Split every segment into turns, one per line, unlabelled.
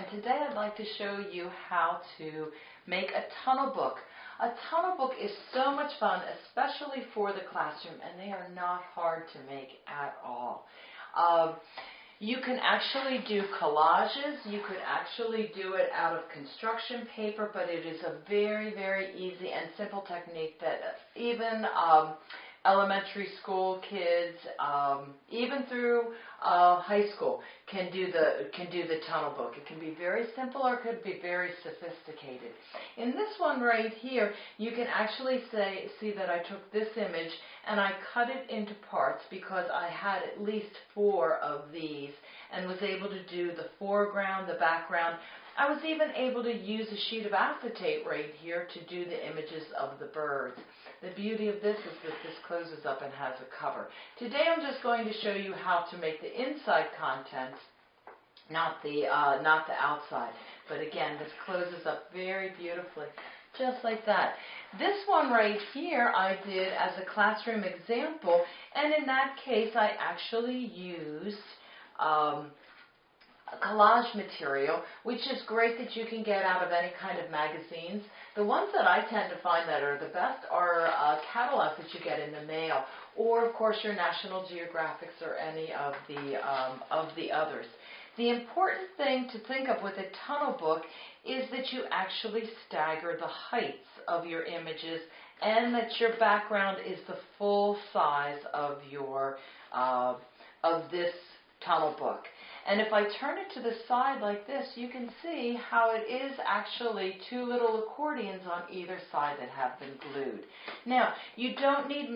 and today I'd like to show you how to make a tunnel book. A tunnel book is so much fun, especially for the classroom, and they are not hard to make at all. You can actually do collages. You could actually do it out of construction paper, but it is a very, very easy and simple technique that even elementary school kids, even through high school, can do the tunnel book. It can be very simple or it could be very sophisticated. In this one right here, you can actually see that I took this image and I cut it into parts because I had at least 4 of these and was able to do the foreground, the background. I was even able to use a sheet of acetate right here to do the images of the birds. The beauty of this is that this closes up and has a cover. Today I'm just going to show you how to make the inside contents, not the outside. But again, this closes up very beautifully, just like that. This one right here I did as a classroom example, and in that case I actually used collage material, which is great that you can get out of any kind of magazines. The ones that I tend to find that are the best are catalogs that you get in the mail, or of course your National Geographics or any of the others. The important thing to think of with a tunnel book is that you actually stagger the heights of your images and that your background is the full size of your of this tunnel book. And if I turn it to the side like this, you can see how it is actually 2 little accordions on either side that have been glued. Now, you don't need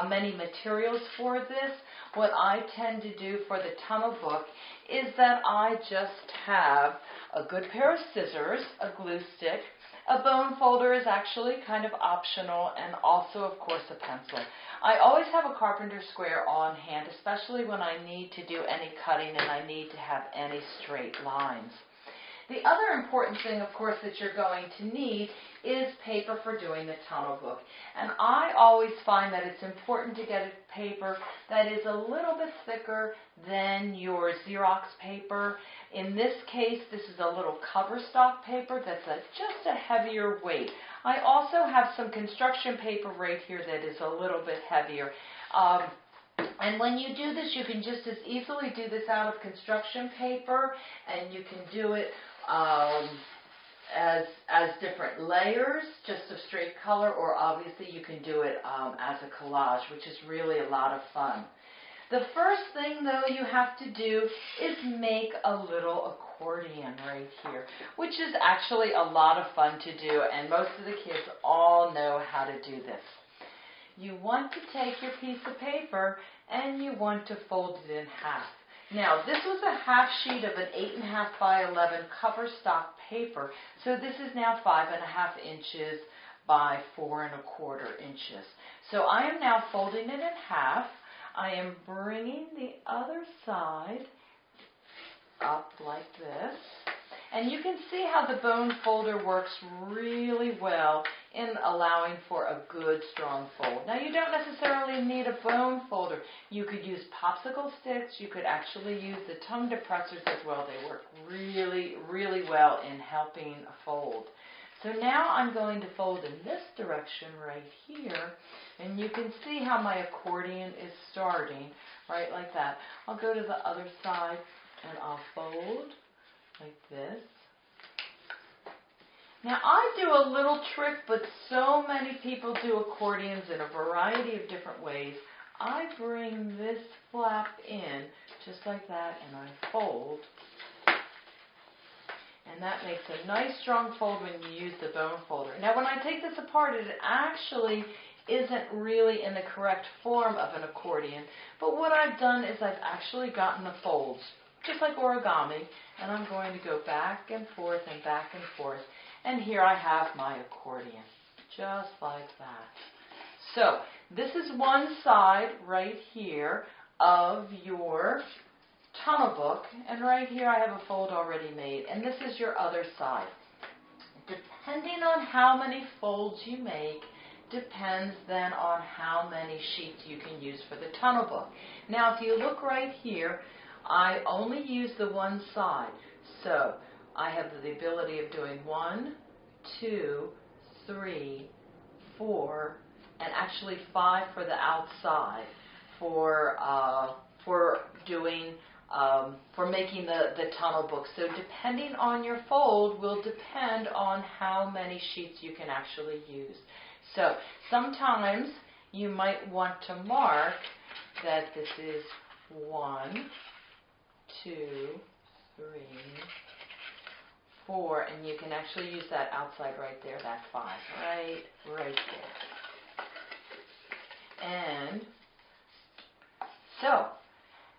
many materials for this. What I tend to do for the tunnel book is that I just have a good pair of scissors, a glue stick. A bone folder is actually kind of optional, and also, of course, a pencil. I always have a carpenter square on hand, especially when I need to do any cutting and I need to have any straight lines. The other important thing, of course, that you're going to need is paper for doing the tunnel book. And I always find that it's important to get a paper that is a little bit thicker than your Xerox paper. In this case, this is a little cover stock paper that's just a heavier weight. I also have some construction paper right here that is a little bit heavier. And when you do this, you can just as easily do this out of construction paper, and you can do it as different layers, just of straight color, or obviously you can do it as a collage, which is really a lot of fun. The first thing, though, you have to do is make a little accordion right here, which is actually a lot of fun to do, and most of the kids all know how to do this. You want to take your piece of paper and you want to fold it in half. Now, this was a half sheet of an 8.5 by 11 cover stock paper, so this is now 5.5 inches by 4.25 inches. So I am now folding it in half. I am bringing the other side up like this. And you can see how the bone folder works really well in allowing for a good strong fold. Now, you don't necessarily need a bone folder. You could use popsicle sticks. You could actually use the tongue depressors as well. They work really, really well in helping fold. So now I'm going to fold in this direction right here, and you can see how my accordion is starting right like that. I'll go to the other side and I'll fold like this. Now, I do a little trick, but so many people do accordions in a variety of different ways. I bring this flap in just like that, and I fold. And that makes a nice strong fold when you use the bone folder. Now, when I take this apart, it actually isn't really in the correct form of an accordion. But what I've done is I've actually gotten the folds, just like origami, and I'm going to go back and forth and back and forth. And here I have my accordion, just like that. So this is one side right here of your tunnel book, and right here I have a fold already made, and this is your other side. Depending on how many folds you make, depends then on how many sheets you can use for the tunnel book. Now, if you look right here, I only use the one side. So I have the ability of doing 1, 2, 3, 4, and actually 5 for the outside for doing for making the tunnel book. So depending on your fold will depend on how many sheets you can actually use. So sometimes you might want to mark that this is 1, 2, 3, 4, and you can actually use that outside right there, that 5, right there. And so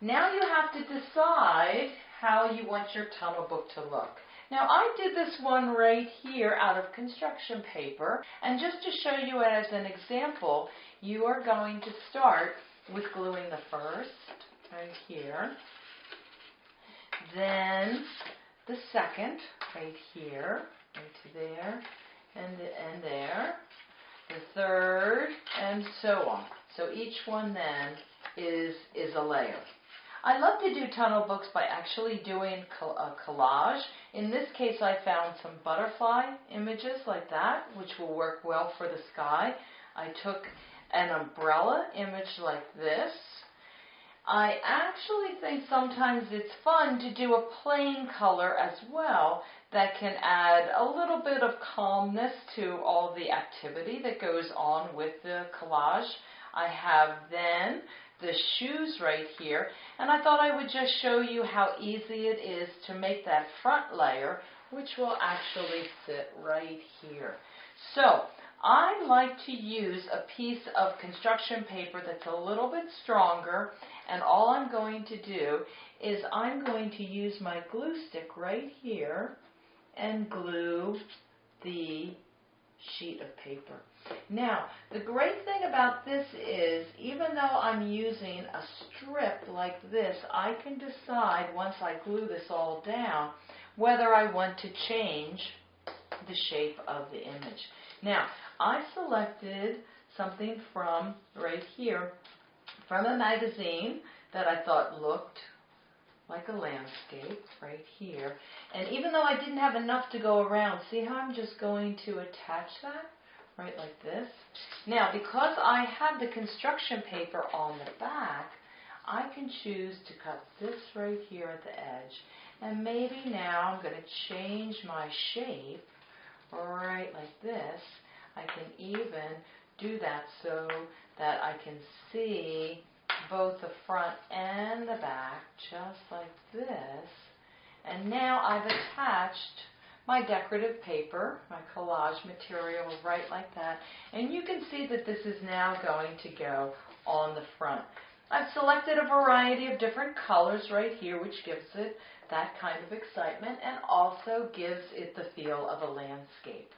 now you have to decide how you want your tunnel book to look. Now I did this one right here out of construction paper, and just to show you as an example, you are going to start with gluing the first right here, then the second right here, right to there, and there, the third, and so on. So each one then is a layer. I love to do tunnel books by actually doing a collage. In this case, I found some butterfly images like that, which will work well for the sky. I took an umbrella image like this. I actually think sometimes it's fun to do a plain color as well that can add a little bit of calmness to all the activity that goes on with the collage. I have then the shoes right here, and I thought I would just show you how easy it is to make that front layer, which will actually sit right here. So I like to use a piece of construction paper that's a little bit stronger, and all I'm going to do is I'm going to use my glue stick right here and glue the sheet of paper. Now, the great thing about this is, even though I'm using a strip like this, I can decide once I glue this all down whether I want to change the shape of the image. Now, I selected something from right here, from a magazine that I thought looked like a landscape right here. And even though I didn't have enough to go around, see how I'm just going to attach that right like this? Now, because I have the construction paper on the back, I can choose to cut this right here at the edge. And maybe now I'm going to change my shape right like this. I can even do that so that I can see both the front and the back, just like this. And now I've attached my decorative paper, my collage material, right like that. And you can see that this is now going to go on the front. I've selected a variety of different colors right here, which gives it that kind of excitement and also gives it the feel of a landscape.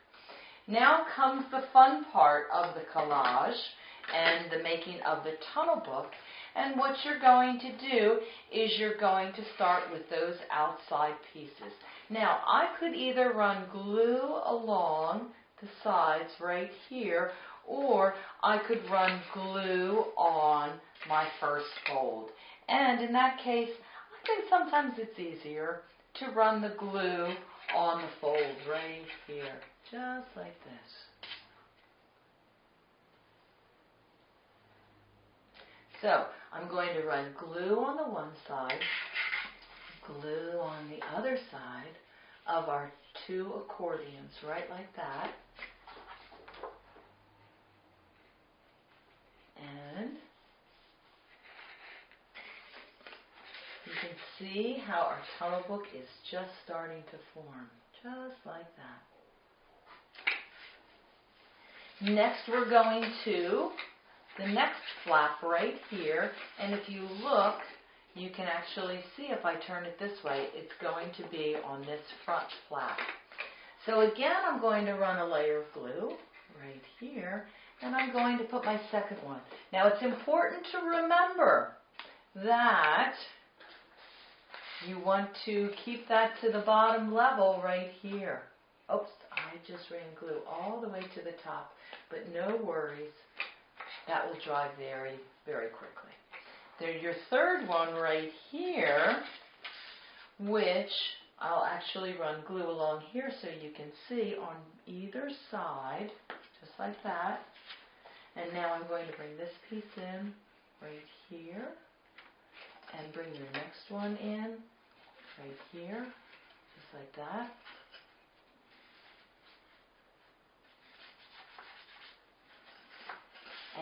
Now comes the fun part of the collage and the making of the tunnel book. And what you're going to do is you're going to start with those outside pieces. Now, I could either run glue along the sides right here, or I could run glue on my first fold. And in that case, I think sometimes it's easier to run the glue on the fold right here, just like this. So I'm going to run glue on the one side, glue on the other side of our two accordions, right like that. And you can see how our tunnel book is just starting to form, just like that. Next we're going to the next flap right here, and if you look, you can actually see if I turn it this way, it's going to be on this front flap. So again, I'm going to run a layer of glue right here, and I'm going to put my second one. Now it's important to remember that you want to keep that to the bottom level right here. Oops, I just ran glue all the way to the top, but no worries. That will dry very, very quickly. There's your third one right here, which I'll actually run glue along here so you can see on either side, just like that. And now I'm going to bring this piece in right here, and bring your next one in right here, just like that.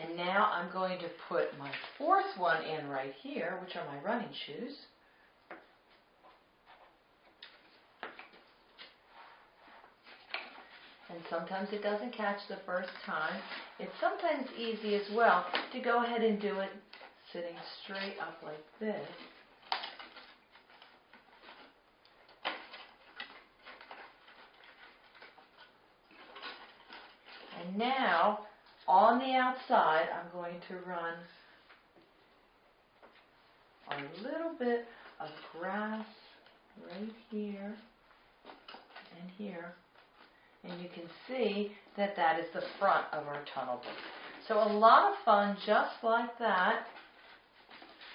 And now I'm going to put my fourth one in right here, which are my running shoes. And sometimes it doesn't catch the first time. It's sometimes easy as well to go ahead and do it sitting straight up like this. And now, on the outside, I'm going to run a little bit of grass right here and here. And you can see that that is the front of our tunnel book. So a lot of fun just like that.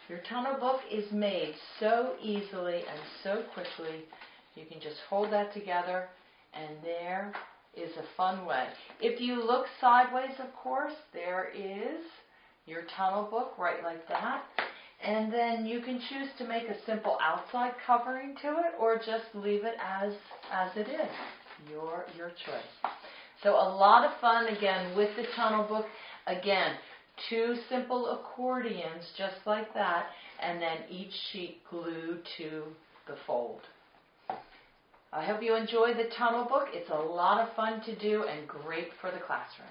Your tunnel book is made so easily and so quickly. You can just hold that together, and there is a fun way. If you look sideways, of course, there is your tunnel book right like that. And then you can choose to make a simple outside covering to it, or just leave it as it is. Your choice. So a lot of fun again with the tunnel book. Again, 2 simple accordions just like that, and then each sheet glued to the fold. I hope you enjoy the tunnel book. It's a lot of fun to do and great for the classroom.